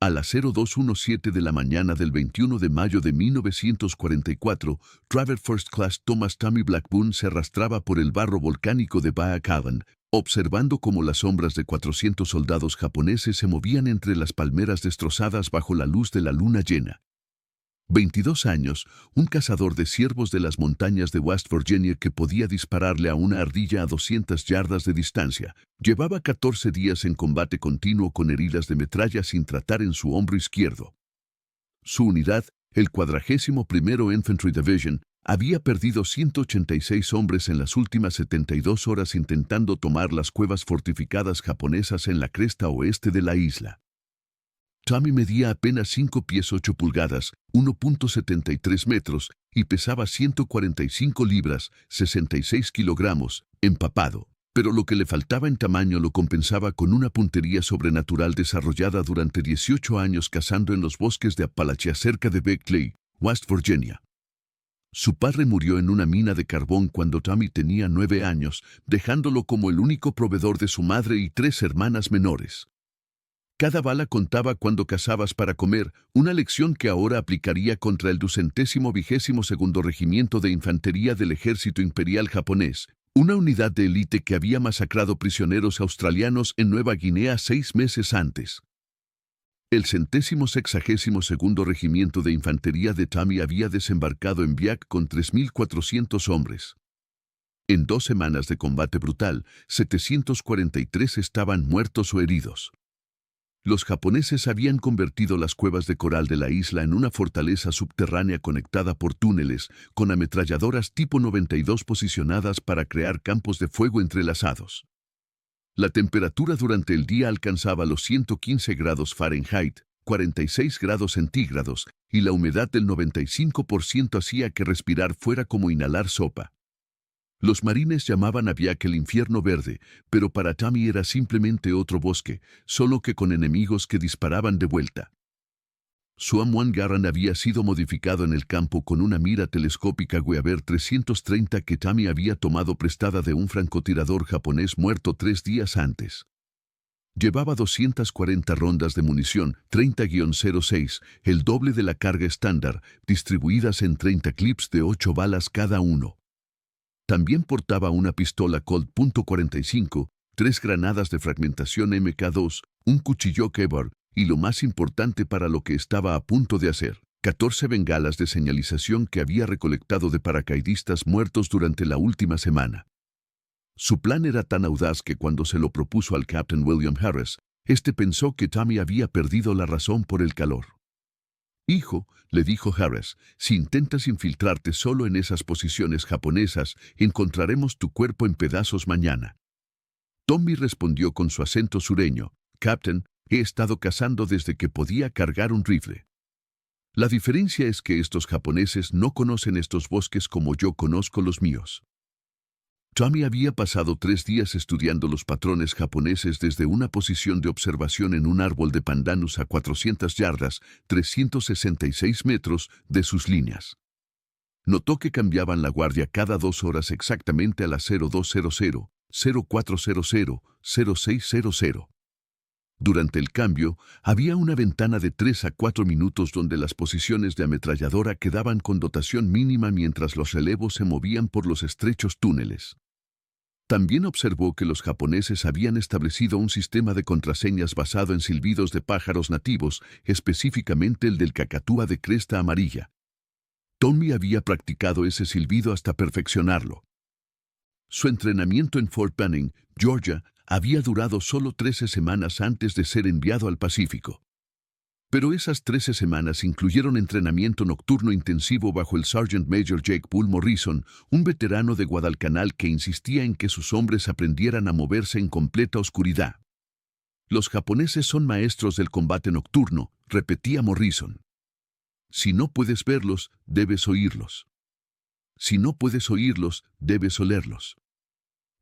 A las 02:17 de la mañana del 21 de mayo de 1944, Traver First Class Thomas Tommy Blackburn se arrastraba por el barro volcánico de Baia Kavan, observando cómo las sombras de 400 soldados japoneses se movían entre las palmeras destrozadas bajo la luz de la luna llena. 22 años, un cazador de ciervos de las montañas de West Virginia que podía dispararle a una ardilla a 200 yardas de distancia. Llevaba 14 días en combate continuo con heridas de metralla sin tratar en su hombro izquierdo. Su unidad, el 41º Infantry Division, había perdido 186 hombres en las últimas 72 horas intentando tomar las cuevas fortificadas japonesas en la cresta oeste de la isla. Tommy medía apenas 5 pies 8 pulgadas, 1.73 metros, y pesaba 145 libras, 66 kilogramos, empapado. Pero lo que le faltaba en tamaño lo compensaba con una puntería sobrenatural desarrollada durante 18 años cazando en los bosques de Appalachia cerca de Beckley, West Virginia. Su padre murió en una mina de carbón cuando Tommy tenía 9 años, dejándolo como el único proveedor de su madre y 3 hermanas menores. Cada bala contaba cuando cazabas para comer, una lección que ahora aplicaría contra el 222º Regimiento de Infantería del Ejército Imperial Japonés, una unidad de élite que había masacrado prisioneros australianos en Nueva Guinea 6 meses antes. El 162º Regimiento de Infantería de Tommy había desembarcado en Biak con 3.400 hombres. En 2 semanas de combate brutal, 743 estaban muertos o heridos. Los japoneses habían convertido las cuevas de coral de la isla en una fortaleza subterránea conectada por túneles, con ametralladoras tipo 92 posicionadas para crear campos de fuego entrelazados. La temperatura durante el día alcanzaba los 115 grados Fahrenheit, 46 grados centígrados, y la humedad del 95% hacía que respirar fuera como inhalar sopa. Los marines llamaban a Biak el infierno verde, pero para Tommy era simplemente otro bosque, solo que con enemigos que disparaban de vuelta. Su M1 Garand había sido modificado en el campo con una mira telescópica Weaver 330 que Tommy había tomado prestada de un francotirador japonés muerto 3 días antes. Llevaba 240 rondas de munición, 30-06, el doble de la carga estándar, distribuidas en 30 clips de 8 balas cada uno. También portaba una pistola Colt .45, 3 granadas de fragmentación MK2, un cuchillo Kevlar y lo más importante para lo que estaba a punto de hacer, 14 bengalas de señalización que había recolectado de paracaidistas muertos durante la última semana. Su plan era tan audaz que cuando se lo propuso al Captain William Harris, este pensó que Tommy había perdido la razón por el calor. «Hijo», le dijo Harris, «si intentas infiltrarte solo en esas posiciones japonesas, encontraremos tu cuerpo en pedazos mañana». Tommy respondió con su acento sureño, «Captain, he estado cazando desde que podía cargar un rifle. La diferencia es que estos japoneses no conocen estos bosques como yo conozco los míos». Tommy había pasado 3 días estudiando los patrones japoneses desde una posición de observación en un árbol de pandanus a 400 yardas, 366 metros, de sus líneas. Notó que cambiaban la guardia cada 2 horas exactamente a las 0200, 0400, 0600. Durante el cambio, había una ventana de 3 a 4 minutos donde las posiciones de ametralladora quedaban con dotación mínima mientras los relevos se movían por los estrechos túneles. También observó que los japoneses habían establecido un sistema de contraseñas basado en silbidos de pájaros nativos, específicamente el del cacatúa de cresta amarilla. Tommy había practicado ese silbido hasta perfeccionarlo. Su entrenamiento en Fort Benning, Georgia, había durado solo 13 semanas antes de ser enviado al Pacífico. Pero esas 13 semanas incluyeron entrenamiento nocturno intensivo bajo el Sergeant Major Jake Bull Morrison, un veterano de Guadalcanal que insistía en que sus hombres aprendieran a moverse en completa oscuridad. «Los japoneses son maestros del combate nocturno», repetía Morrison. «Si no puedes verlos, debes oírlos. Si no puedes oírlos, debes olerlos.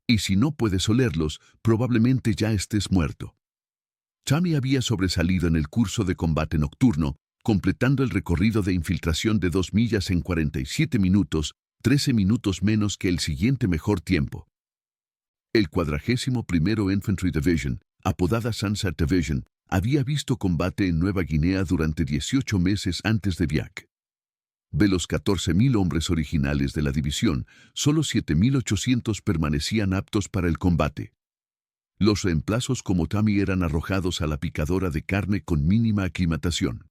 Y si no puedes olerlos, probablemente ya estés muerto». Tommy había sobresalido en el curso de combate nocturno, completando el recorrido de infiltración de 2 millas en 47 minutos, 13 minutos menos que el siguiente mejor tiempo. El 41º Infantry Division, apodada Sunset Division, Había visto combate en Nueva Guinea durante 18 meses antes de Viac. De los 14.000 hombres originales de la división, solo 7.800 permanecían aptos para el combate. Los reemplazos como Tommy eran arrojados a la picadora de carne con mínima aclimatación.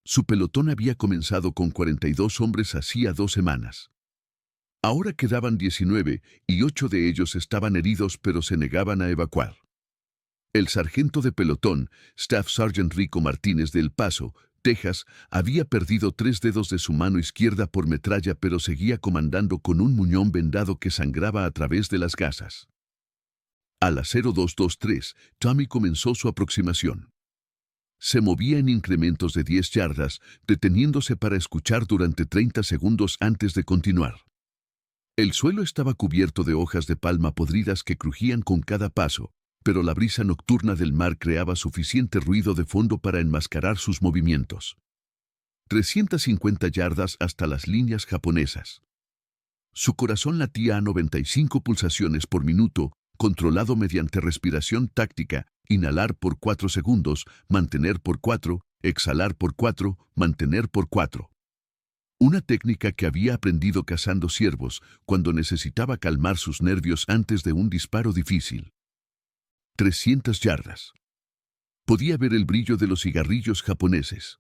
Su pelotón había comenzado con 42 hombres hacía 2 semanas. Ahora quedaban 19 y 8 de ellos estaban heridos pero se negaban a evacuar. El sargento de pelotón, Staff Sergeant Rico Martínez de El Paso, Texas, había perdido 3 dedos de su mano izquierda por metralla pero seguía comandando con un muñón vendado que sangraba a través de las gasas. A las 0223, Tommy comenzó su aproximación. Se movía en incrementos de 10 yardas, deteniéndose para escuchar durante 30 segundos antes de continuar. El suelo estaba cubierto de hojas de palma podridas que crujían con cada paso, pero la brisa nocturna del mar creaba suficiente ruido de fondo para enmascarar sus movimientos. 350 yardas hasta las líneas japonesas. Su corazón latía a 95 pulsaciones por minuto, controlado mediante respiración táctica, inhalar por 4 segundos, mantener por 4, exhalar por 4, mantener por 4. Una técnica que había aprendido cazando ciervos cuando necesitaba calmar sus nervios antes de un disparo difícil. 300 yardas. Podía ver el brillo de los cigarrillos japoneses.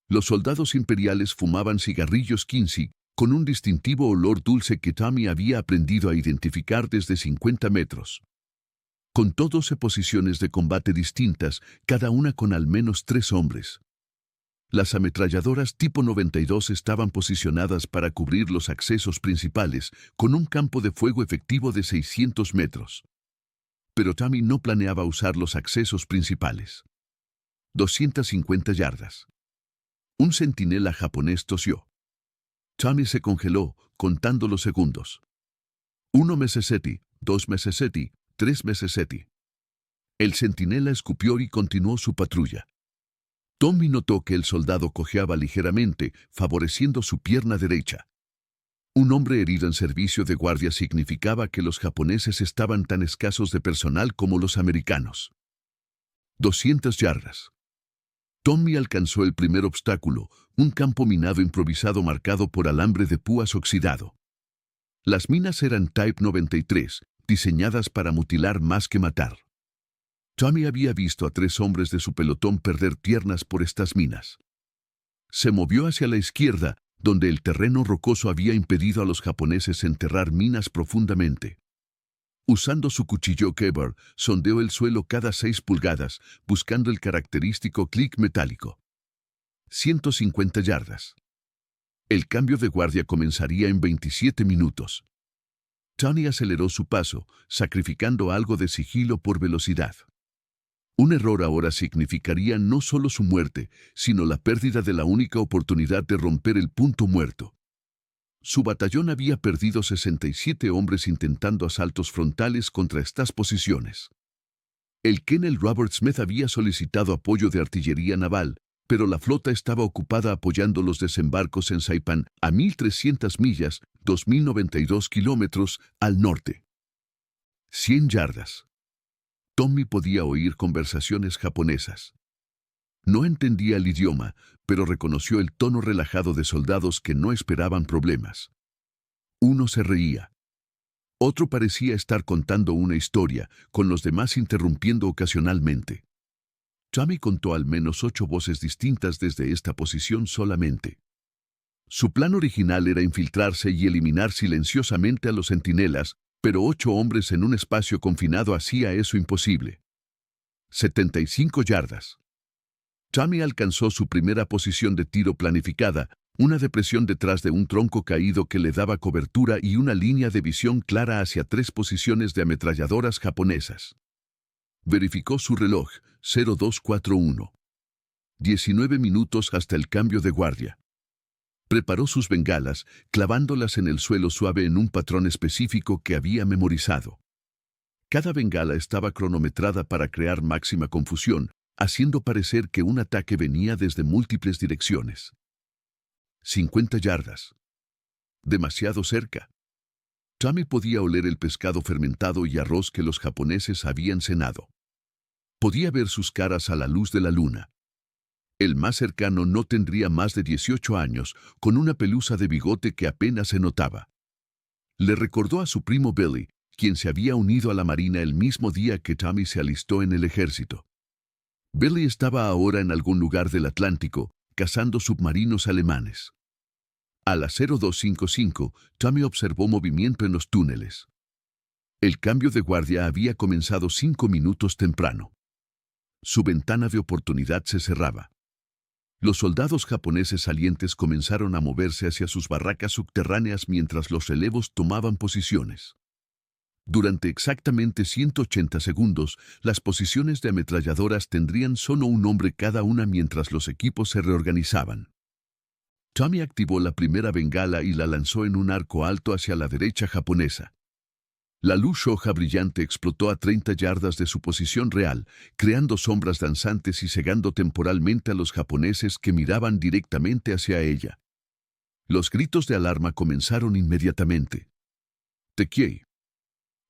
Los soldados imperiales fumaban cigarrillos Kinsey, con un distintivo olor dulce que Tommy había aprendido a identificar desde 50 metros. Con 12 posiciones de combate distintas, cada una con al menos 3 hombres. Las ametralladoras tipo 92 estaban posicionadas para cubrir los accesos principales, con un campo de fuego efectivo de 600 metros. Pero Tommy no planeaba usar los accesos principales. 250 yardas. Un centinela japonés tosió. Tommy se congeló, contando los segundos. 1 meseseti, 2 meseseti, 3 meseseti. El centinela escupió y continuó su patrulla. Tommy notó que el soldado cojeaba ligeramente, favoreciendo su pierna derecha. Un hombre herido en servicio de guardia significaba que los japoneses estaban tan escasos de personal como los americanos. 200 yardas. Tommy alcanzó el primer obstáculo, un campo minado improvisado marcado por alambre de púas oxidado. Las minas eran Type 93, diseñadas para mutilar más que matar. Tommy había visto a 3 hombres de su pelotón perder piernas por estas minas. Se movió hacia la izquierda, donde el terreno rocoso había impedido a los japoneses enterrar minas profundamente. Usando su cuchillo Keber, sondeó el suelo cada 6 pulgadas, buscando el característico clic metálico. 150 yardas. El cambio de guardia comenzaría en 27 minutos. Tommy aceleró su paso, sacrificando algo de sigilo por velocidad. Un error ahora significaría no solo su muerte, sino la pérdida de la única oportunidad de romper el punto muerto. Su batallón había perdido 67 hombres intentando asaltos frontales contra estas posiciones. El Colonel Robert Smith había solicitado apoyo de artillería naval, pero la flota estaba ocupada apoyando los desembarcos en Saipan, a 1.300 millas, 2.092 kilómetros, al norte. 100 yardas. Tommy podía oír conversaciones japonesas. No entendía el idioma, pero reconoció el tono relajado de soldados que no esperaban problemas. Uno se reía. Otro parecía estar contando una historia, con los demás interrumpiendo ocasionalmente. Tommy contó al menos 8 voces distintas desde esta posición solamente. Su plan original era infiltrarse y eliminar silenciosamente a los centinelas, pero 8 hombres en un espacio confinado hacía eso imposible. 75 yardas. Tommy alcanzó su primera posición de tiro planificada, una depresión detrás de un tronco caído que le daba cobertura y una línea de visión clara hacia 3 posiciones de ametralladoras japonesas. Verificó su reloj, 0241. 19 minutos hasta el cambio de guardia. Preparó sus bengalas, clavándolas en el suelo suave en un patrón específico que había memorizado. Cada bengala estaba cronometrada para crear máxima confusión, haciendo parecer que un ataque venía desde múltiples direcciones. 50 yardas. Demasiado cerca. Tommy podía oler el pescado fermentado y arroz que los japoneses habían cenado. Podía ver sus caras a la luz de la luna. El más cercano no tendría más de 18 años, con una pelusa de bigote que apenas se notaba. Le recordó a su primo Billy, quien se había unido a la marina el mismo día que Tommy se alistó en el ejército. Billy estaba ahora en algún lugar del Atlántico, cazando submarinos alemanes. A las 0255, Tommy observó movimiento en los túneles. El cambio de guardia había comenzado 5 minutos temprano. Su ventana de oportunidad se cerraba. Los soldados japoneses salientes comenzaron a moverse hacia sus barracas subterráneas mientras los relevos tomaban posiciones. Durante exactamente 180 segundos, las posiciones de ametralladoras tendrían solo un hombre cada una mientras los equipos se reorganizaban. Tommy activó la primera bengala y la lanzó en un arco alto hacia la derecha japonesa. La luz roja brillante explotó a 30 yardas de su posición real, creando sombras danzantes y cegando temporalmente a los japoneses que miraban directamente hacia ella. Los gritos de alarma comenzaron inmediatamente. Tekiei.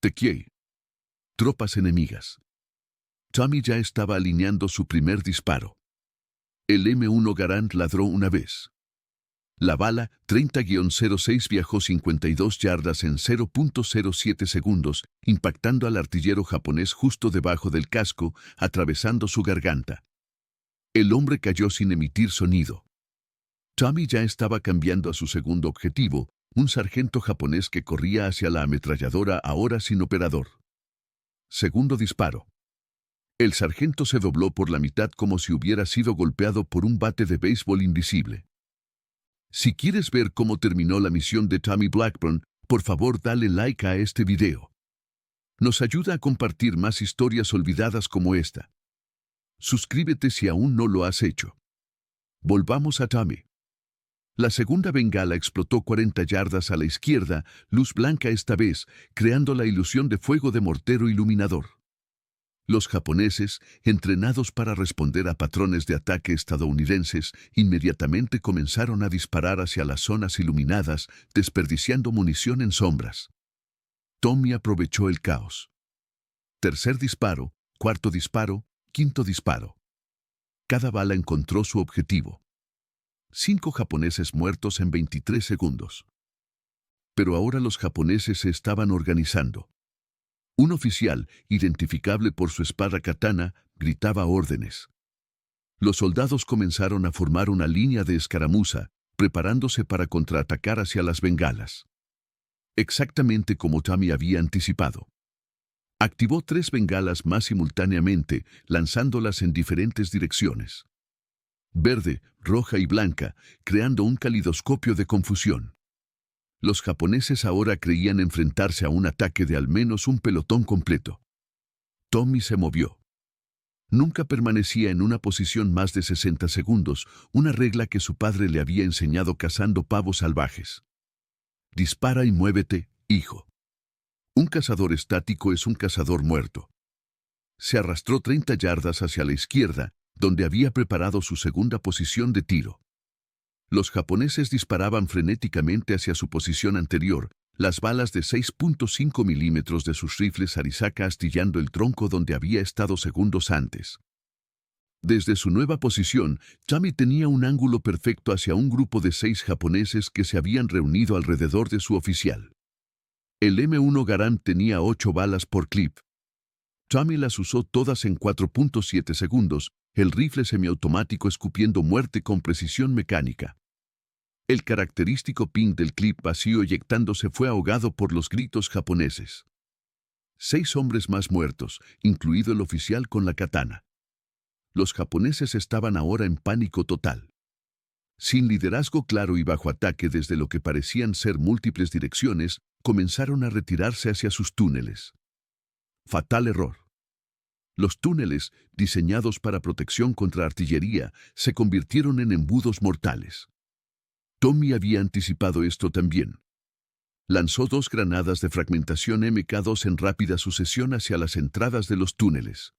Tekiei. Tropas enemigas. Tommy ya estaba alineando su primer disparo. El M1 Garand ladró una vez. La bala, 30-06, viajó 52 yardas en 0.07 segundos, impactando al artillero japonés justo debajo del casco, atravesando su garganta. El hombre cayó sin emitir sonido. Tommy ya estaba cambiando a su segundo objetivo, un sargento japonés que corría hacia la ametralladora ahora sin operador. Segundo disparo. El sargento se dobló por la mitad como si hubiera sido golpeado por un bate de béisbol invisible. Si quieres ver cómo terminó la misión de Tommy Blackburn, por favor dale like a este video. Nos ayuda a compartir más historias olvidadas como esta. Suscríbete si aún no lo has hecho. Volvamos a Tommy. La segunda bengala explotó 40 yardas a la izquierda, luz blanca esta vez, creando la ilusión de fuego de mortero iluminador. Los japoneses, entrenados para responder a patrones de ataque estadounidenses, inmediatamente comenzaron a disparar hacia las zonas iluminadas, desperdiciando munición en sombras. Tommy aprovechó el caos. Tercer disparo, cuarto disparo, quinto disparo. Cada bala encontró su objetivo. 5 japoneses muertos en 23 segundos. Pero ahora los japoneses se estaban organizando. Un oficial, identificable por su espada katana, gritaba órdenes. Los soldados comenzaron a formar una línea de escaramuza, preparándose para contraatacar hacia las bengalas. Exactamente como Tommy había anticipado. Activó 3 bengalas más simultáneamente, lanzándolas en diferentes direcciones. Verde, roja y blanca, creando un calidoscopio de confusión. Los japoneses ahora creían enfrentarse a un ataque de al menos un pelotón completo. Tommy se movió. Nunca permanecía en una posición más de 60 segundos, una regla que su padre le había enseñado cazando pavos salvajes. Dispara y muévete, hijo. Un cazador estático es un cazador muerto. Se arrastró 30 yardas hacia la izquierda, donde había preparado su segunda posición de tiro. Los japoneses disparaban frenéticamente hacia su posición anterior, las balas de 6.5 milímetros de sus rifles Arisaka astillando el tronco donde había estado segundos antes. Desde su nueva posición, Tommy tenía un ángulo perfecto hacia un grupo de 6 japoneses que se habían reunido alrededor de su oficial. El M1 Garand tenía 8 balas por clip. Tommy las usó todas en 4.7 segundos, el rifle semiautomático escupiendo muerte con precisión mecánica. El característico ping del clip vacío eyectándose fue ahogado por los gritos japoneses. 6 hombres más muertos, incluido el oficial con la katana. Los japoneses estaban ahora en pánico total. Sin liderazgo claro y bajo ataque desde lo que parecían ser múltiples direcciones, comenzaron a retirarse hacia sus túneles. Fatal error. Los túneles, diseñados para protección contra artillería, se convirtieron en embudos mortales. Tommy había anticipado esto también. Lanzó 2 granadas de fragmentación MK2 en rápida sucesión hacia las entradas de los túneles.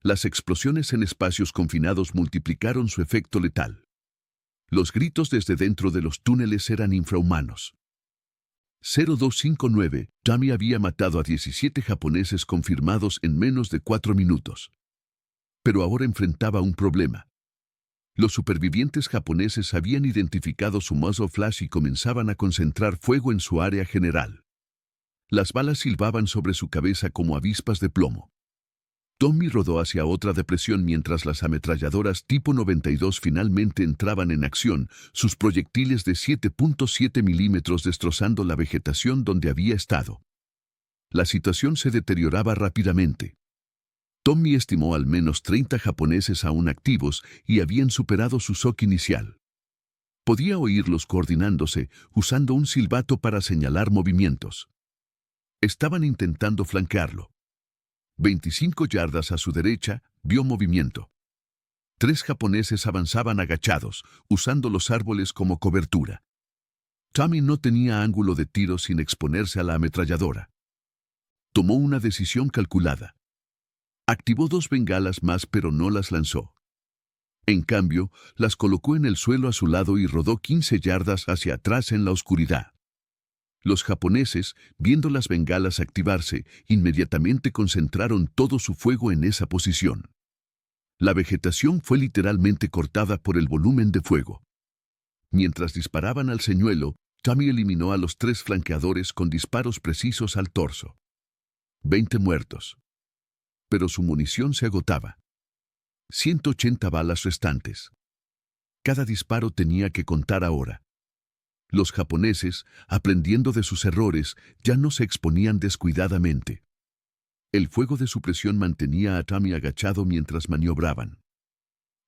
Las explosiones en espacios confinados multiplicaron su efecto letal. Los gritos desde dentro de los túneles eran infrahumanos. 0259, Tommy había matado a 17 japoneses confirmados en menos de 4 minutos. Pero ahora enfrentaba un problema. Los supervivientes japoneses habían identificado su muzzle flash y comenzaban a concentrar fuego en su área general. Las balas silbaban sobre su cabeza como avispas de plomo. Tommy rodó hacia otra depresión mientras las ametralladoras tipo 92 finalmente entraban en acción, sus proyectiles de 7.7 milímetros destrozando la vegetación donde había estado. La situación se deterioraba rápidamente. Tommy estimó al menos 30 japoneses aún activos y habían superado su shock inicial. Podía oírlos coordinándose, usando un silbato para señalar movimientos. Estaban intentando flanquearlo. 25 yardas a su derecha, vio movimiento. 3 japoneses avanzaban agachados, usando los árboles como cobertura. Tommy no tenía ángulo de tiro sin exponerse a la ametralladora. Tomó una decisión calculada. Activó 2 bengalas más pero no las lanzó. En cambio, las colocó en el suelo a su lado y rodó 15 yardas hacia atrás en la oscuridad. Los japoneses, viendo las bengalas activarse, inmediatamente concentraron todo su fuego en esa posición. La vegetación fue literalmente cortada por el volumen de fuego. Mientras disparaban al señuelo, Tommy eliminó a los 3 flanqueadores con disparos precisos al torso. 20 muertos. Pero su munición se agotaba. 180 balas restantes. Cada disparo tenía que contar ahora. Los japoneses, aprendiendo de sus errores, ya no se exponían descuidadamente. El fuego de supresión mantenía a Tommy agachado mientras maniobraban.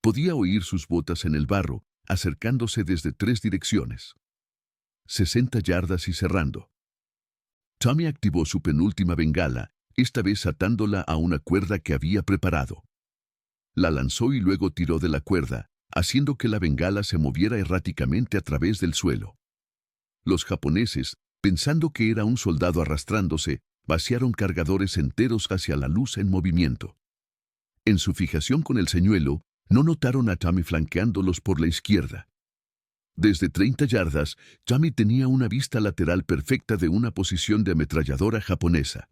Podía oír sus botas en el barro, acercándose desde 3 direcciones. 60 yardas y cerrando. Tommy activó su penúltima bengala, esta vez atándola a una cuerda que había preparado. La lanzó y luego tiró de la cuerda, haciendo que la bengala se moviera erráticamente a través del suelo. Los japoneses, pensando que era un soldado arrastrándose, vaciaron cargadores enteros hacia la luz en movimiento. En su fijación con el señuelo, no notaron a Tommy flanqueándolos por la izquierda. Desde 30 yardas, Tommy tenía una vista lateral perfecta de una posición de ametralladora japonesa.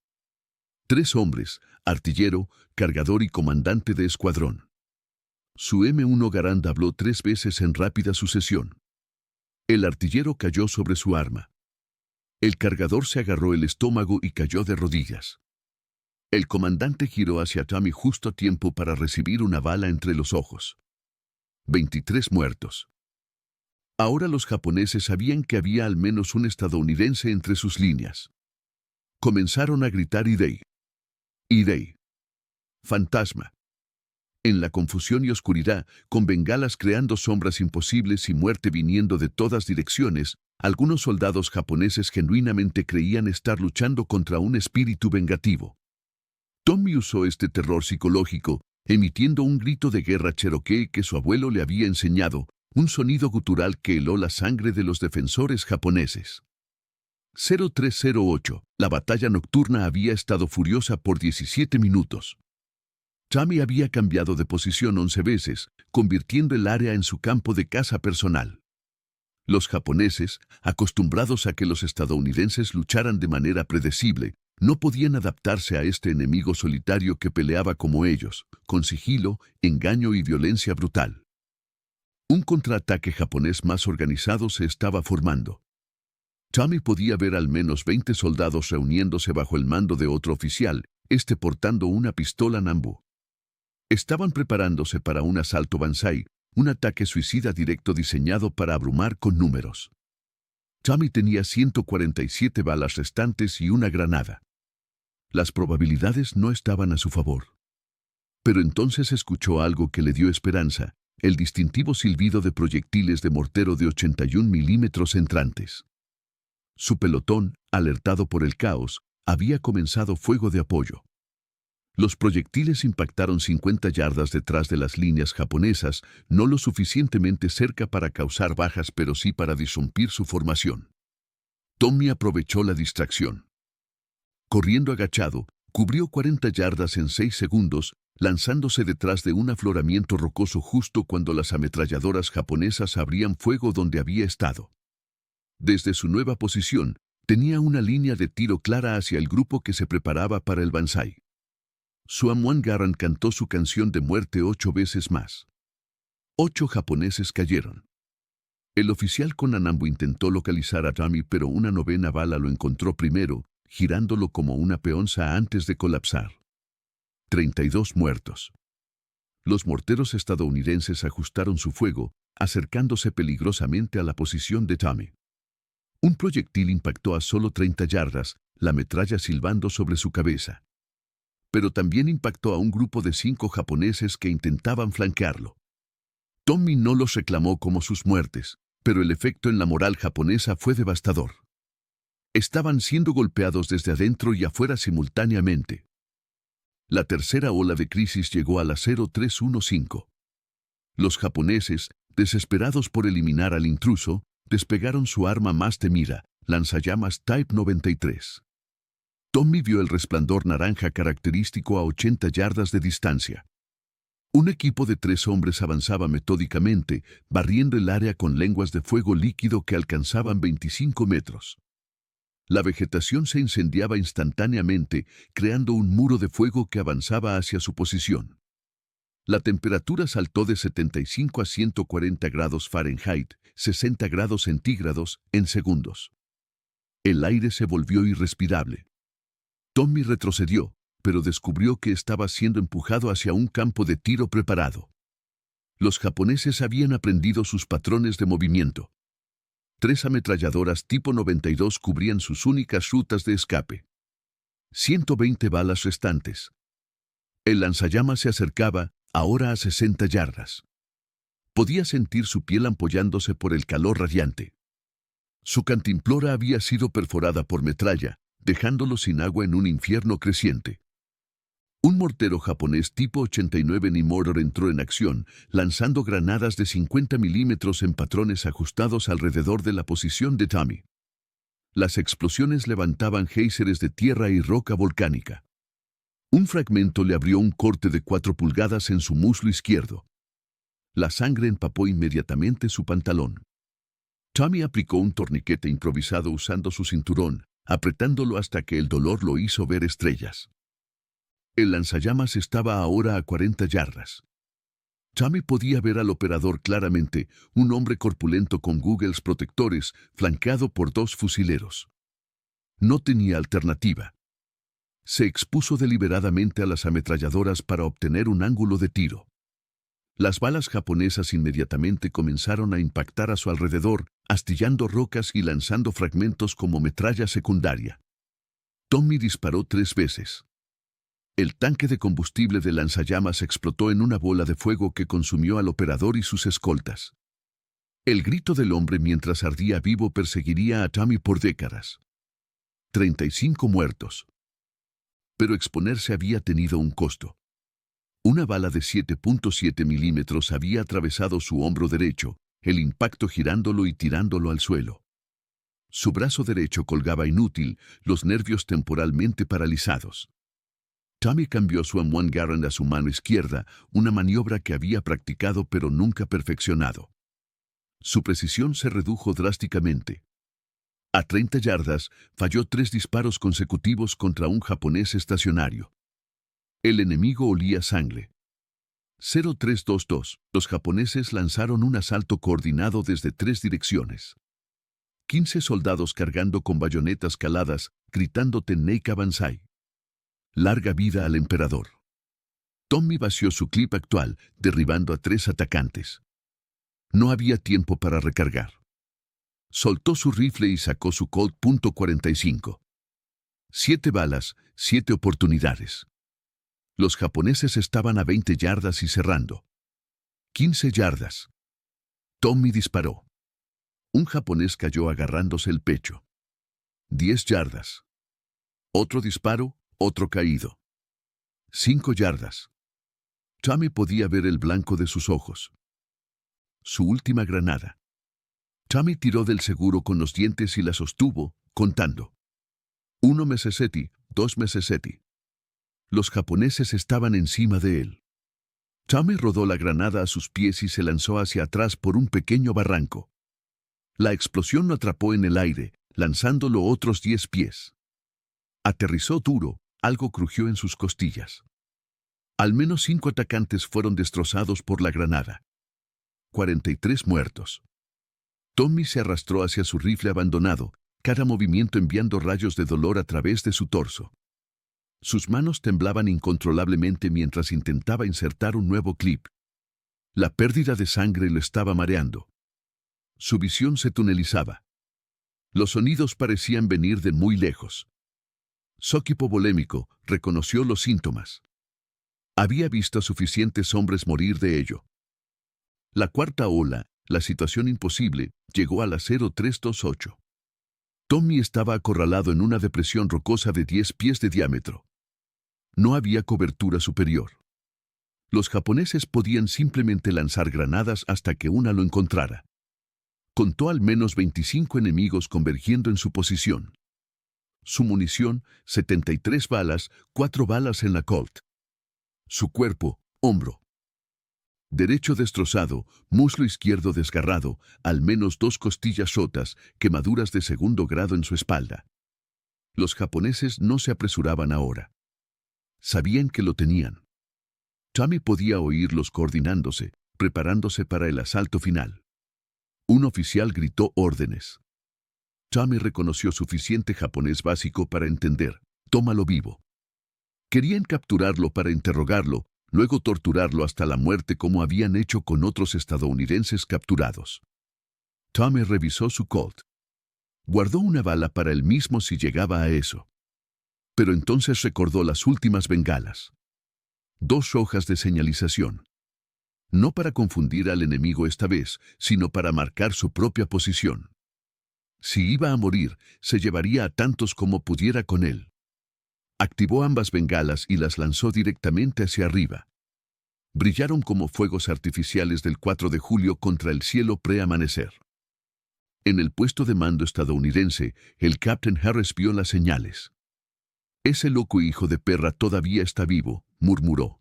3 hombres, artillero, cargador y comandante de escuadrón. Su M1 Garand habló 3 veces en rápida sucesión. El artillero cayó sobre su arma. El cargador se agarró el estómago y cayó de rodillas. El comandante giró hacia Tommy justo a tiempo para recibir una bala entre los ojos. 23 muertos. Ahora los japoneses sabían que había al menos un estadounidense entre sus líneas. Comenzaron a gritar "Idei. Idei. Fantasma". En la confusión y oscuridad, con bengalas creando sombras imposibles y muerte viniendo de todas direcciones, algunos soldados japoneses genuinamente creían estar luchando contra un espíritu vengativo. Tommy usó este terror psicológico, emitiendo un grito de guerra cherokee que su abuelo le había enseñado, un sonido gutural que heló la sangre de los defensores japoneses. 0308. La batalla nocturna había estado furiosa por 17 minutos. Tommy había cambiado de posición 11 veces, convirtiendo el área en su campo de caza personal. Los japoneses, acostumbrados a que los estadounidenses lucharan de manera predecible, no podían adaptarse a este enemigo solitario que peleaba como ellos, con sigilo, engaño y violencia brutal. Un contraataque japonés más organizado se estaba formando. Tommy podía ver al menos 20 soldados reuniéndose bajo el mando de otro oficial, este portando una pistola Nambu. Estaban preparándose para un asalto Banzai, un ataque suicida directo diseñado para abrumar con números. Tommy tenía 147 balas restantes y una granada. Las probabilidades no estaban a su favor. Pero entonces escuchó algo que le dio esperanza, el distintivo silbido de proyectiles de mortero de 81 milímetros entrantes. Su pelotón, alertado por el caos, había comenzado fuego de apoyo. Los proyectiles impactaron 50 yardas detrás de las líneas japonesas, no lo suficientemente cerca para causar bajas pero sí para disrumpir su formación. Tommy aprovechó la distracción. Corriendo agachado, cubrió 40 yardas en 6 segundos, lanzándose detrás de un afloramiento rocoso justo cuando las ametralladoras japonesas abrían fuego donde había estado. Desde su nueva posición, tenía una línea de tiro clara hacia el grupo que se preparaba para el Banzai. Someone Garand cantó su canción de muerte 8 veces más. 8 japoneses cayeron. El oficial con Anambu intentó localizar a Tommy, pero una 9ª bala lo encontró primero, girándolo como una peonza antes de colapsar. 32 muertos. Los morteros estadounidenses ajustaron su fuego, acercándose peligrosamente a la posición de Tommy. Un proyectil impactó a solo 30 yardas, la metralla silbando sobre su cabeza. Pero también impactó a un grupo de 5 japoneses que intentaban flanquearlo. Tommy no los reclamó como sus muertes, pero el efecto en la moral japonesa fue devastador. Estaban siendo golpeados desde adentro y afuera simultáneamente. La tercera ola de crisis llegó a las 03:15. Los japoneses, desesperados por eliminar al intruso, despegaron su arma más temida, lanzallamas Type 93. Tommy vio el resplandor naranja característico a 80 yardas de distancia. Un equipo de 3 hombres avanzaba metódicamente, barriendo el área con lenguas de fuego líquido que alcanzaban 25 metros. La vegetación se incendiaba instantáneamente, creando un muro de fuego que avanzaba hacia su posición. La temperatura saltó de 75 a 140 grados Fahrenheit, 60 grados centígrados, en segundos. El aire se volvió irrespirable. Tommy retrocedió, pero descubrió que estaba siendo empujado hacia un campo de tiro preparado. Los japoneses habían aprendido sus patrones de movimiento. 3 ametralladoras tipo 92 cubrían sus únicas rutas de escape. 120 balas restantes. El lanzallamas se acercaba, ahora a 60 yardas. Podía sentir su piel ampollándose por el calor radiante. Su cantimplora había sido perforada por metralla, dejándolo sin agua en un infierno creciente. Un mortero japonés tipo 89 Nimorder entró en acción, lanzando granadas de 50 milímetros en patrones ajustados alrededor de la posición de Tommy. Las explosiones levantaban géiseres de tierra y roca volcánica. Un fragmento le abrió un corte de 4 pulgadas en su muslo izquierdo. La sangre empapó inmediatamente su pantalón. Tommy aplicó un torniquete improvisado usando su cinturón, apretándolo hasta que el dolor lo hizo ver estrellas. El lanzallamas estaba ahora a 40 yardas. Tommy podía ver al operador claramente, un hombre corpulento con goggles protectores, flanqueado por 2 fusileros. No tenía alternativa. Se expuso deliberadamente a las ametralladoras para obtener un ángulo de tiro. Las balas japonesas inmediatamente comenzaron a impactar a su alrededor, astillando rocas y lanzando fragmentos como metralla secundaria. Tommy disparó 3 veces. El tanque de combustible de lanzallamas explotó en una bola de fuego que consumió al operador y sus escoltas. El grito del hombre mientras ardía vivo perseguiría a Tommy por décadas. 35 muertos. Pero exponerse había tenido un costo. Una bala de 7.7 milímetros había atravesado su hombro derecho, el impacto girándolo y tirándolo al suelo. Su brazo derecho colgaba inútil, los nervios temporalmente paralizados. Tommy cambió su M1 Garand a su mano izquierda, una maniobra que había practicado pero nunca perfeccionado. Su precisión se redujo drásticamente. A 30 yardas, falló 3 disparos consecutivos contra un japonés estacionario. El enemigo olía sangre. 0322, los japoneses lanzaron un asalto coordinado desde 3 direcciones. 15 soldados cargando con bayonetas caladas, gritando Tenneika Banzai. Larga vida al emperador. Tommy vació su clip actual, derribando a 3 atacantes. No había tiempo para recargar. Soltó su rifle y sacó su Colt .45. 7 balas, 7 oportunidades. Los japoneses estaban a 20 yardas y cerrando. 15 yardas. Tommy disparó. Un japonés cayó agarrándose el pecho. 10 yardas. Otro disparo, otro caído. 5 yardas. Tommy podía ver el blanco de sus ojos. Su última granada. Tommy tiró del seguro con los dientes y la sostuvo, contando. 1 Mississippi, 2 Mississippi. Los japoneses estaban encima de él. Tommy rodó la granada a sus pies y se lanzó hacia atrás por un pequeño barranco. La explosión lo atrapó en el aire, lanzándolo otros 10 pies. Aterrizó duro, algo crujió en sus costillas. Al menos 5 atacantes fueron destrozados por la granada. 43 muertos. Tommy se arrastró hacia su rifle abandonado, cada movimiento enviando rayos de dolor a través de su torso. Sus manos temblaban incontrolablemente mientras intentaba insertar un nuevo clip. La pérdida de sangre lo estaba mareando. Su visión se tunelizaba. Los sonidos parecían venir de muy lejos. Shock hipovolémico reconoció los síntomas. Había visto a suficientes hombres morir de ello. La cuarta ola, la situación imposible, llegó a la 0328. Tommy estaba acorralado en una depresión rocosa de 10 pies de diámetro. No había cobertura superior. Los japoneses podían simplemente lanzar granadas hasta que una lo encontrara. Contó al menos 25 enemigos convergiendo en su posición. Su munición, 73 balas, 4 balas en la Colt. Su cuerpo, hombro derecho destrozado, muslo izquierdo desgarrado, al menos 2 costillas rotas, quemaduras de segundo grado en su espalda. Los japoneses no se apresuraban ahora. Sabían que lo tenían. Tommy podía oírlos coordinándose, preparándose para el asalto final. Un oficial gritó órdenes. Tommy reconoció suficiente japonés básico para entender: tómalo vivo. Querían capturarlo para interrogarlo, luego torturarlo hasta la muerte como habían hecho con otros estadounidenses capturados. Tommy revisó su Colt. Guardó una bala para él mismo si llegaba a eso. Pero entonces recordó las últimas bengalas. 2 hojas de señalización. No para confundir al enemigo esta vez, sino para marcar su propia posición. Si iba a morir, se llevaría a tantos como pudiera con él. Activó ambas bengalas y las lanzó directamente hacia arriba. Brillaron como fuegos artificiales del 4 de julio contra el cielo pre-amanecer. En el puesto de mando estadounidense, el Captain Harris vio las señales. «Ese loco hijo de perra todavía está vivo», murmuró.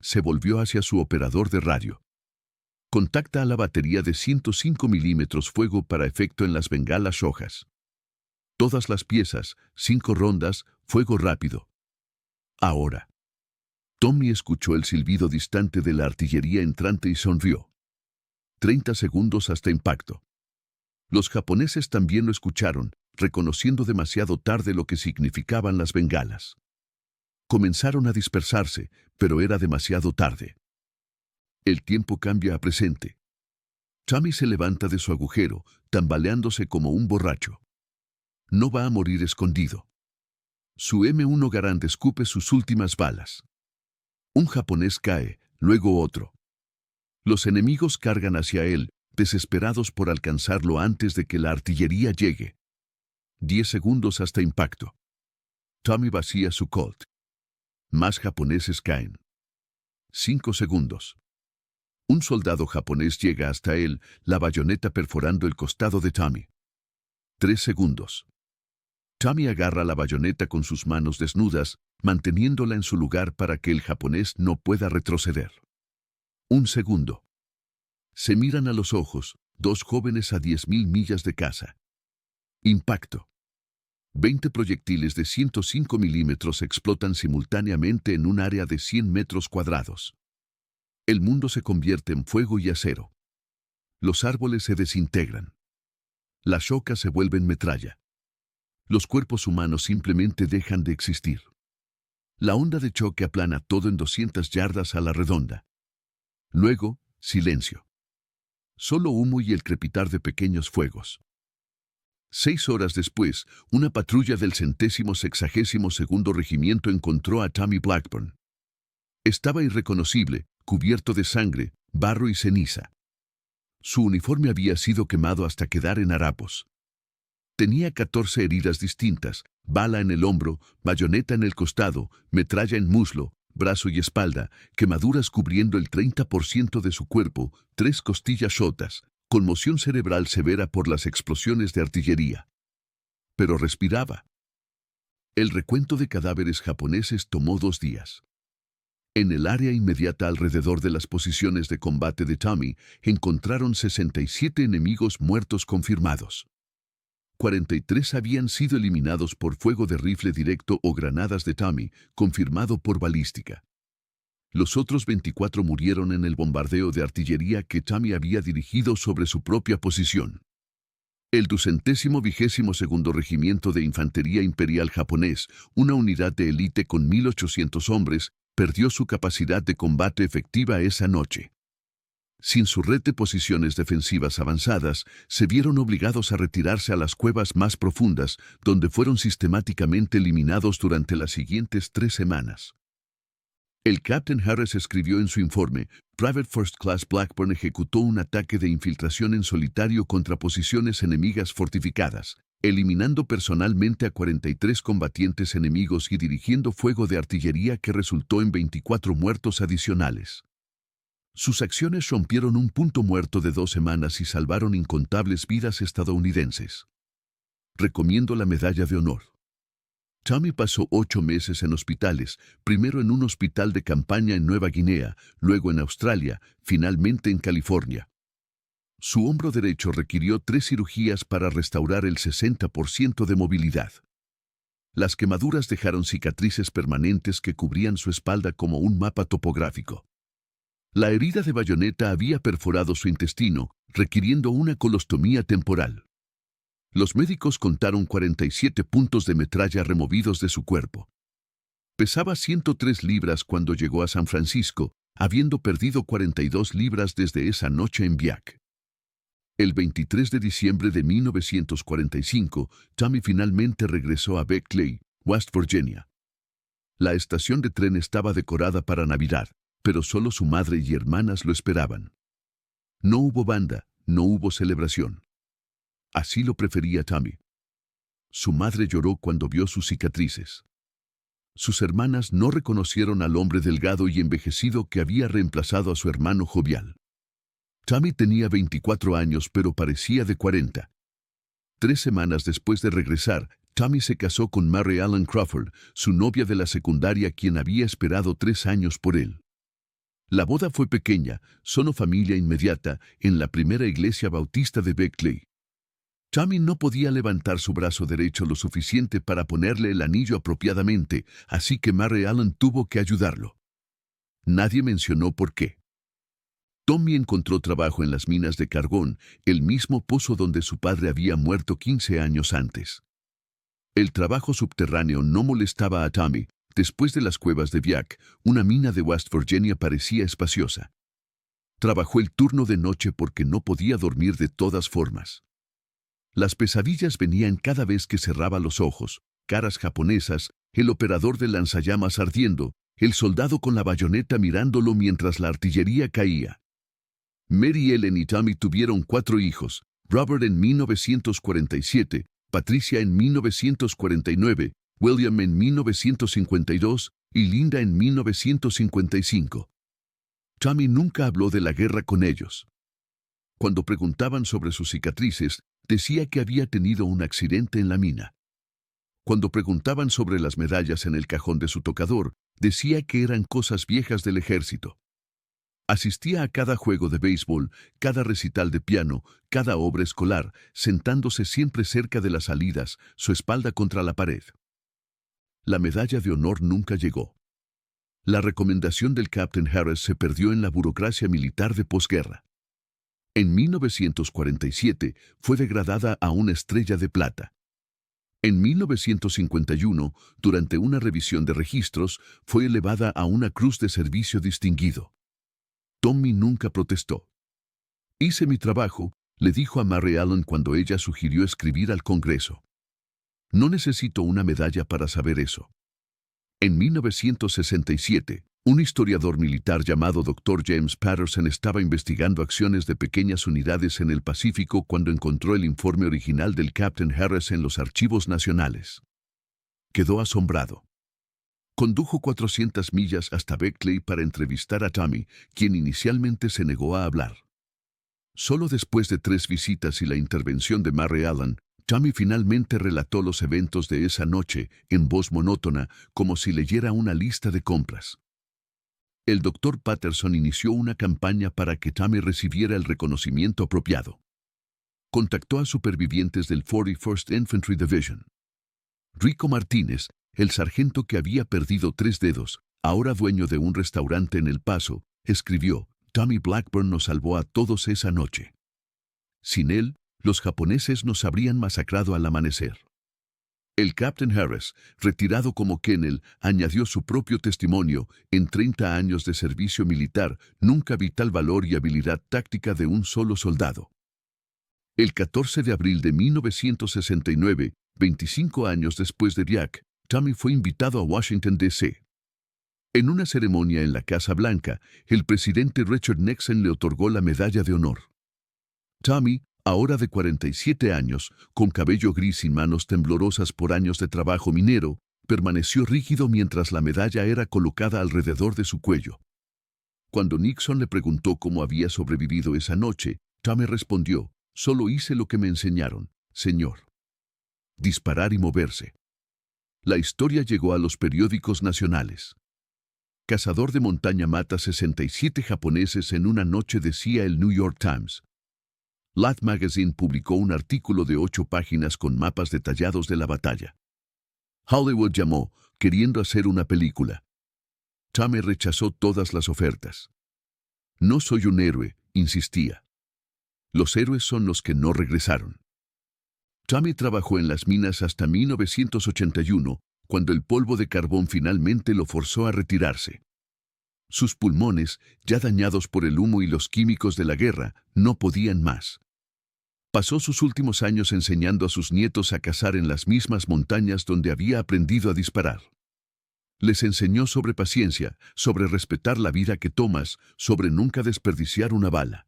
Se volvió hacia su operador de radio. «Contacta a la batería de 105 milímetros fuego para efecto en las bengalas rojas. Todas las piezas, 5 rondas, fuego rápido. Ahora». Tommy escuchó el silbido distante de la artillería entrante y sonrió. 30 segundos hasta impacto. Los japoneses también lo escucharon, reconociendo demasiado tarde lo que significaban las bengalas. Comenzaron a dispersarse, pero era demasiado tarde. El tiempo cambia a presente. Tommy se levanta de su agujero, tambaleándose como un borracho. No va a morir escondido. Su M1 Garand escupe sus últimas balas. Un japonés cae, luego otro. Los enemigos cargan hacia él, desesperados por alcanzarlo antes de que la artillería llegue. 10 segundos hasta impacto. Tommy vacía su Colt. Más japoneses caen. 5 segundos. Un soldado japonés llega hasta él, la bayoneta perforando el costado de Tommy. 3 segundos. Tommy agarra la bayoneta con sus manos desnudas, manteniéndola en su lugar para que el japonés no pueda retroceder. 1 segundo. Se miran a los ojos, 2 jóvenes a 10.000 millas de casa. Impacto. 20 proyectiles de 105 milímetros explotan simultáneamente en un área de 100 metros cuadrados. El mundo se convierte en fuego y acero. Los árboles se desintegran. Las rocas se vuelven metralla. Los cuerpos humanos simplemente dejan de existir. La onda de choque aplana todo en 200 yardas a la redonda. Luego, silencio. Solo humo y el crepitar de pequeños fuegos. 6 horas después, una patrulla del 162º Regimiento encontró a Tommy Blackburn. Estaba irreconocible, cubierto de sangre, barro y ceniza. Su uniforme había sido quemado hasta quedar en harapos. Tenía 14 heridas distintas: bala en el hombro, bayoneta en el costado, metralla en muslo, brazo y espalda, quemaduras cubriendo el 30% de su cuerpo, 3 costillas rotas, conmoción cerebral severa por las explosiones de artillería. Pero respiraba. El recuento de cadáveres japoneses tomó 2 días. En el área inmediata alrededor de las posiciones de combate de Tommy, encontraron 67 enemigos muertos confirmados. 43 habían sido eliminados por fuego de rifle directo o granadas de Tommy, confirmado por balística. Los otros 24 murieron en el bombardeo de artillería que Tommy había dirigido sobre su propia posición. El 222º Regimiento de Infantería Imperial japonés, una unidad de élite con 1.800 hombres, perdió su capacidad de combate efectiva esa noche. Sin su red de posiciones defensivas avanzadas, se vieron obligados a retirarse a las cuevas más profundas, donde fueron sistemáticamente eliminados durante las siguientes 3 semanas. El Captain Harris escribió en su informe: Private First Class Blackburn ejecutó un ataque de infiltración en solitario contra posiciones enemigas fortificadas, eliminando personalmente a 43 combatientes enemigos y dirigiendo fuego de artillería que resultó en 24 muertos adicionales. Sus acciones rompieron un punto muerto de 2 semanas y salvaron incontables vidas estadounidenses. Recomiendo la medalla de honor. Tommy pasó 8 meses en hospitales, primero en un hospital de campaña en Nueva Guinea, luego en Australia, finalmente en California. Su hombro derecho requirió 3 cirugías para restaurar el 60% de movilidad. Las quemaduras dejaron cicatrices permanentes que cubrían su espalda como un mapa topográfico. La herida de bayoneta había perforado su intestino, requiriendo una colostomía temporal. Los médicos contaron 47 puntos de metralla removidos de su cuerpo. Pesaba 103 libras cuando llegó a San Francisco, habiendo perdido 42 libras desde esa noche en Biak. El 23 de diciembre de 1945, Tommy finalmente regresó a Beckley, West Virginia. La estación de tren estaba decorada para Navidad, pero solo su madre y hermanas lo esperaban. No hubo banda, no hubo celebración. Así lo prefería Tommy. Su madre lloró cuando vio sus cicatrices. Sus hermanas no reconocieron al hombre delgado y envejecido que había reemplazado a su hermano jovial. Tommy tenía 24 años, pero parecía de 40. 3 semanas después de regresar, Tommy se casó con Mary Ellen Crawford, su novia de la secundaria, quien había esperado 3 años por él. La boda fue pequeña, solo familia inmediata, en la primera iglesia bautista de Beckley. Tommy no podía levantar su brazo derecho lo suficiente para ponerle el anillo apropiadamente, así que Mary Ellen tuvo que ayudarlo. Nadie mencionó por qué. Tommy encontró trabajo en las minas de carbón, el mismo pozo donde su padre había muerto 15 años antes. El trabajo subterráneo no molestaba a Tommy. Después de las cuevas de Biak, una mina de West Virginia parecía espaciosa. Trabajó el turno de noche porque no podía dormir de todas formas. Las pesadillas venían cada vez que cerraba los ojos: caras japonesas, el operador de lanzallamas ardiendo, el soldado con la bayoneta mirándolo mientras la artillería caía. Mary Ellen y Tommy tuvieron 4 hijos: Robert en 1947, Patricia en 1949, William en 1952 y Linda en 1955. Tommy nunca habló de la guerra con ellos. Cuando preguntaban sobre sus cicatrices, decía que había tenido un accidente en la mina. Cuando preguntaban sobre las medallas en el cajón de su tocador, decía que eran cosas viejas del ejército. Asistía a cada juego de béisbol, cada recital de piano, cada obra escolar, sentándose siempre cerca de las salidas, su espalda contra la pared. La medalla de honor nunca llegó. La recomendación del Captain Harris se perdió en la burocracia militar de posguerra. En 1947 fue degradada a una estrella de plata. En 1951, durante una revisión de registros, fue elevada a una cruz de servicio distinguido. Tommy nunca protestó. «Hice mi trabajo», le dijo a Mary Ellen cuando ella sugirió escribir al Congreso. «No necesito una medalla para saber eso». En 1967, un historiador militar llamado Dr. James Patterson estaba investigando acciones de pequeñas unidades en el Pacífico cuando encontró el informe original del Captain Harris en los archivos nacionales. Quedó asombrado. Condujo 400 millas hasta Beckley para entrevistar a Tommy, quien inicialmente se negó a hablar. Solo después de 3 visitas y la intervención de Mary Ellen, Tommy finalmente relató los eventos de esa noche, en voz monótona, como si leyera una lista de compras. El Dr. Patterson inició una campaña para que Tommy recibiera el reconocimiento apropiado. Contactó a supervivientes del 41st Infantry Division. Rico Martínez, el sargento que había perdido 3 dedos, ahora dueño de un restaurante en El Paso, escribió: Tommy Blackburn nos salvó a todos esa noche. Sin él, los japoneses nos habrían masacrado al amanecer. El Captain Harris, retirado como Kennel, añadió su propio testimonio: en 30 años de servicio militar, nunca vi tal valor y habilidad táctica de un solo soldado. El 14 de abril de 1969, 25 años después de Viac, Tommy fue invitado a Washington, D.C. En una ceremonia en la Casa Blanca, el presidente Richard Nixon le otorgó la Medalla de Honor. Tommy, ahora de 47 años, con cabello gris y manos temblorosas por años de trabajo minero, permaneció rígido mientras la medalla era colocada alrededor de su cuello. Cuando Nixon le preguntó cómo había sobrevivido esa noche, Tommy respondió: solo hice lo que me enseñaron, señor. Disparar y moverse. La historia llegó a los periódicos nacionales. Cazador de montaña mata 67 japoneses en una noche, decía el New York Times. Life Magazine publicó un artículo de 8 páginas con mapas detallados de la batalla. Hollywood llamó, queriendo hacer una película. Tommy rechazó todas las ofertas. No soy un héroe, insistía. Los héroes son los que no regresaron. Tommy trabajó en las minas hasta 1981, cuando el polvo de carbón finalmente lo forzó a retirarse. Sus pulmones, ya dañados por el humo y los químicos de la guerra, no podían más. Pasó sus últimos años enseñando a sus nietos a cazar en las mismas montañas donde había aprendido a disparar. Les enseñó sobre paciencia, sobre respetar la vida que tomas, sobre nunca desperdiciar una bala.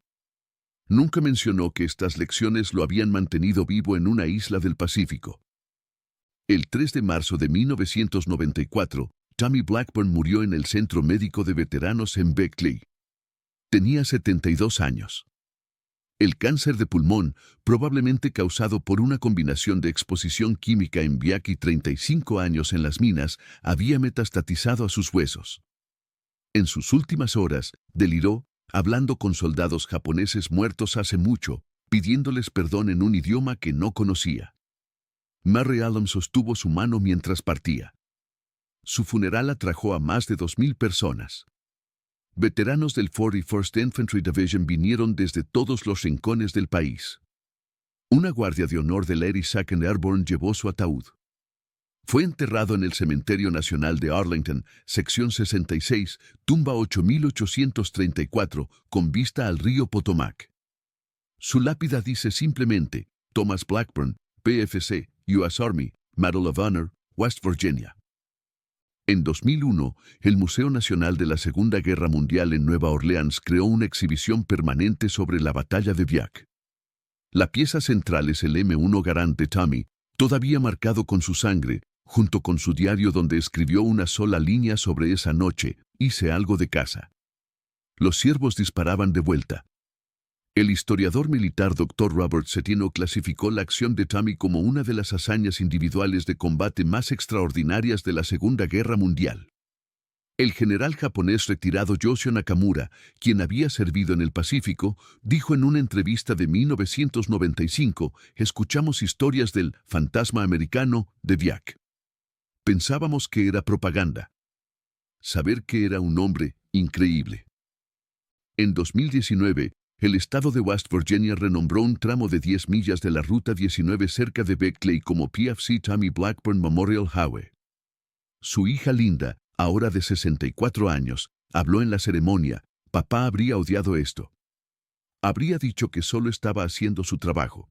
Nunca mencionó que estas lecciones lo habían mantenido vivo en una isla del Pacífico. El 3 de marzo de 1994, Tommy Blackburn murió en el Centro Médico de Veteranos en Berkeley. Tenía 72 años. El cáncer de pulmón, probablemente causado por una combinación de exposición química en Viac y 35 años en las minas, había metastatizado a sus huesos. En sus últimas horas, deliró, hablando con soldados japoneses muertos hace mucho, pidiéndoles perdón en un idioma que no conocía. Mary Allen sostuvo su mano mientras partía. Su funeral atrajo a más de 2,000 personas. Veteranos del 41st Infantry Division vinieron desde todos los rincones del país. Una guardia de honor del 82nd Airborne llevó su ataúd. Fue enterrado en el Cementerio Nacional de Arlington, sección 66, tumba 8834, con vista al río Potomac. Su lápida dice simplemente: Thomas Blackburn, PFC, U.S. Army, Medal of Honor, West Virginia. En 2001, el Museo Nacional de la Segunda Guerra Mundial en Nueva Orleans creó una exhibición permanente sobre la batalla de Viac. La pieza central es el M1 Garand de Tommy, todavía marcado con su sangre, junto con su diario donde escribió una sola línea sobre esa noche: hice algo de caza. Los ciervos disparaban de vuelta. El historiador militar Dr. Robert Cetino clasificó la acción de Tommy como una de las hazañas individuales de combate más extraordinarias de la Segunda Guerra Mundial. El general japonés retirado Yoshio Nakamura, quien había servido en el Pacífico, dijo en una entrevista de 1995: escuchamos historias del fantasma americano de Viac. Pensábamos que era propaganda. Saber que era un hombre increíble. En 2019, el estado de West Virginia renombró un tramo de 10 millas de la Ruta 19 cerca de Berkeley como PFC Tommy Blackburn Memorial Highway. Su hija Linda, ahora de 64 años, habló en la ceremonia. Papá habría odiado esto. Habría dicho que solo estaba haciendo su trabajo.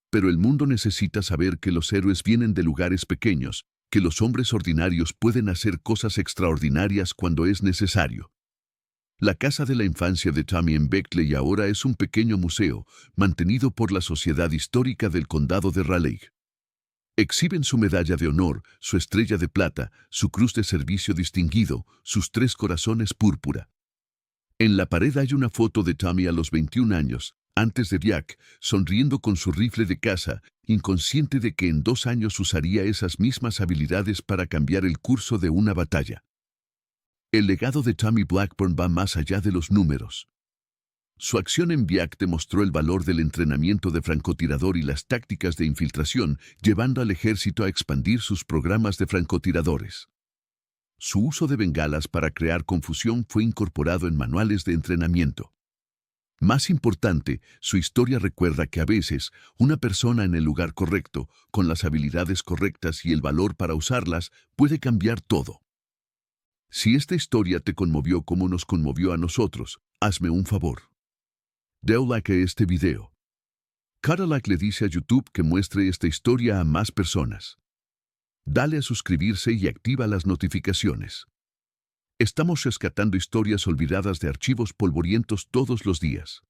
Pero el mundo necesita saber que los héroes vienen de lugares pequeños, que los hombres ordinarios pueden hacer cosas extraordinarias cuando es necesario. La casa de la infancia de Tommy en Berkeley ahora es un pequeño museo, mantenido por la Sociedad Histórica del Condado de Raleigh. Exhiben su medalla de honor, su estrella de plata, su cruz de servicio distinguido, sus 3 corazones púrpura. En la pared hay una foto de Tommy a los 21 años, antes de Viac, sonriendo con su rifle de caza, inconsciente de que en 2 años usaría esas mismas habilidades para cambiar el curso de una batalla. El legado de Tommy Blackburn va más allá de los números. Su acción en Viac demostró el valor del entrenamiento de francotirador y las tácticas de infiltración, llevando al ejército a expandir sus programas de francotiradores. Su uso de bengalas para crear confusión fue incorporado en manuales de entrenamiento. Más importante, su historia recuerda que a veces una persona en el lugar correcto, con las habilidades correctas y el valor para usarlas, puede cambiar todo. Si esta historia te conmovió como nos conmovió a nosotros, hazme un favor. Dale like a este video. Cada like le dice a YouTube que muestre esta historia a más personas. Dale a suscribirse y activa las notificaciones. Estamos rescatando historias olvidadas de archivos polvorientos todos los días.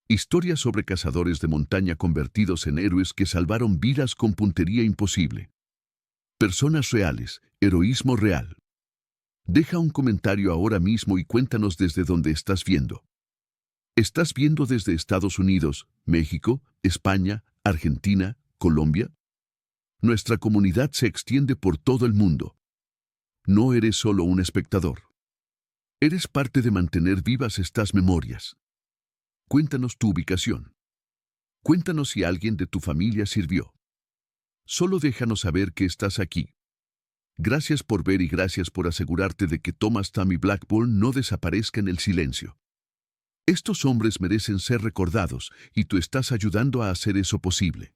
Historias sobre cazadores de montaña convertidos en héroes que salvaron vidas con puntería imposible. Personas reales, heroísmo real. Deja un comentario ahora mismo y cuéntanos desde dónde estás viendo. ¿Estás viendo desde Estados Unidos, México, España, Argentina, Colombia? Nuestra comunidad se extiende por todo el mundo. No eres solo un espectador. Eres parte de mantener vivas estas memorias. Cuéntanos tu ubicación. Cuéntanos si alguien de tu familia sirvió. Solo déjanos saber que estás aquí. Gracias por ver y gracias por asegurarte de que Thomas Tommy Blackburn no desaparezca en el silencio. Estos hombres merecen ser recordados y tú estás ayudando a hacer eso posible.